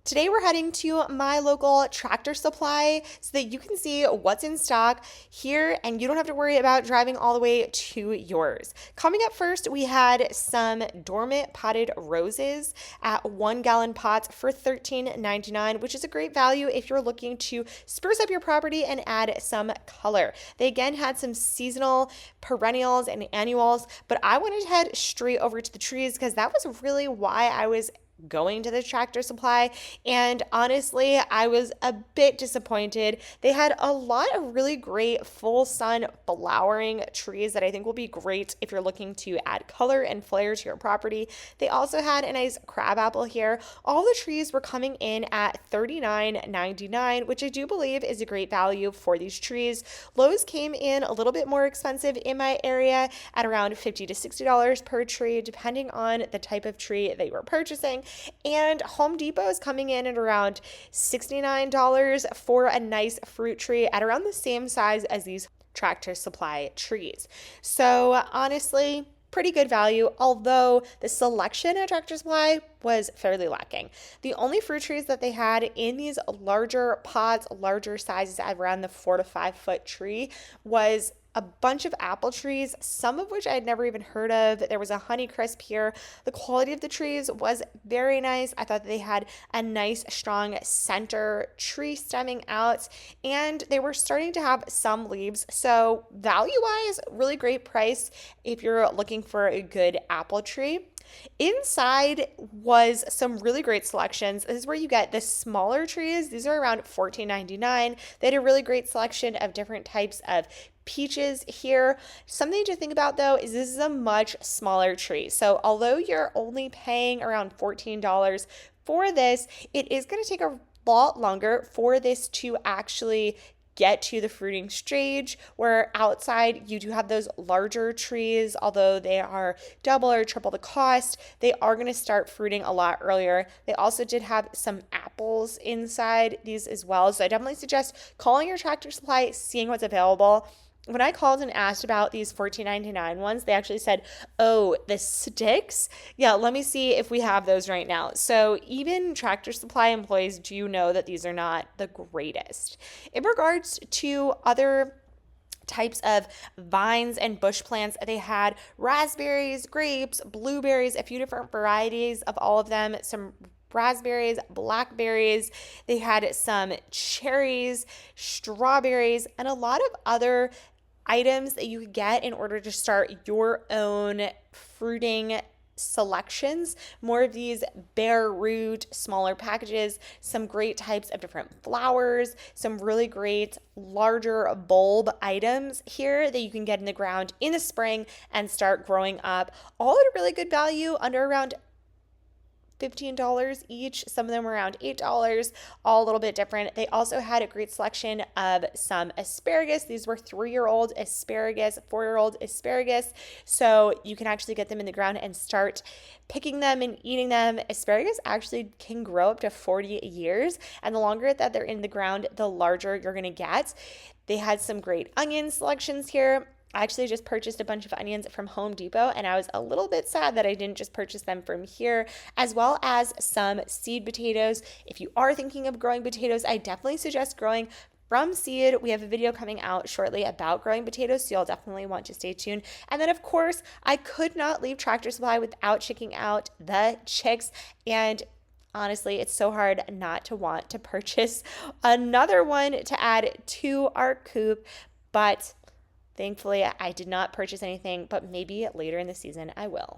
Today we're heading to my local Tractor Supply so that you can see what's in stock here and you don't have to worry about driving all the way to yours. Coming up first, we had some dormant potted roses at 1 gallon pots for $13.99, which is a great value if you're looking to spruce up your property and add some color. They again had some seasonal perennials and annuals, but I wanted to head straight over to the trees because that was really why I was going to the Tractor Supply. And honestly, I was a bit disappointed. They had a lot of really great full sun flowering trees that I think will be great if you're looking to add color and flair to your property. They also had a nice crabapple here. All the trees were coming in at $39.99, which I do believe is a great value for these trees. Lowe's came in a little bit more expensive in my area at around $50 to $60 per tree, depending on the type of tree that you were purchasing. And Home Depot is coming in at around $69 for a nice fruit tree at around the same size as these Tractor Supply trees. So honestly, pretty good value, although the selection at Tractor Supply was fairly lacking. The only fruit trees that they had in these larger pots, larger sizes at around the 4 to 5 foot tree was a bunch of apple trees, some of which I had never even heard of. There was a Honeycrisp here. The quality of the trees was very nice. I thought they had a nice, strong center tree stemming out, and they were starting to have some leaves. So value-wise, really great price if you're looking for a good apple tree. Inside was some really great selections. This is where you get the smaller trees. These are around $14.99. They had a really great selection of different types of peaches here. Something to think about though is this is a much smaller tree. So although you're only paying around $14 for this, it is going to take a lot longer for this to actually get to the fruiting stage, where outside you do have those larger trees. Although they are double or triple the cost, they are going to start fruiting a lot earlier. They also did have some apples inside these as well, so I definitely suggest calling your Tractor Supply, seeing what's available. When I called and asked about these $14.99 ones, they actually said, oh, the sticks? Yeah, let me see if we have those right now. So even Tractor Supply employees do know that these are not the greatest. In regards to other types of vines and bush plants, they had raspberries, grapes, blueberries, a few different varieties of all of them, some raspberries, blackberries. They had some cherries, strawberries, and a lot of other items that you could get in order to start your own fruiting selections. More of these bare root, smaller packages, some great types of different flowers, some really great larger bulb items here that you can get in the ground in the spring and start growing up, all at a really good value, under around $15 each. Some of them were around $8, all a little bit different. They also had a great selection of some asparagus. These were 3-year-old asparagus, 4-year-old asparagus. So you can actually get them in the ground and start picking them and eating them. Asparagus actually can grow up to 40 years, and the longer that they're in the ground, the larger you're going to get. They had some great onion selections here. I actually just purchased a bunch of onions from Home Depot, and I was a little bit sad that I didn't just purchase them from here, as well as some seed potatoes. If you are thinking of growing potatoes, I definitely suggest growing from seed. We have a video coming out shortly about growing potatoes, so you'll definitely want to stay tuned. And then, of course, I could not leave Tractor Supply without checking out the chicks. And honestly, it's so hard not to want to purchase another one to add to our coop, but thankfully, I did not purchase anything, but maybe later in the season I will.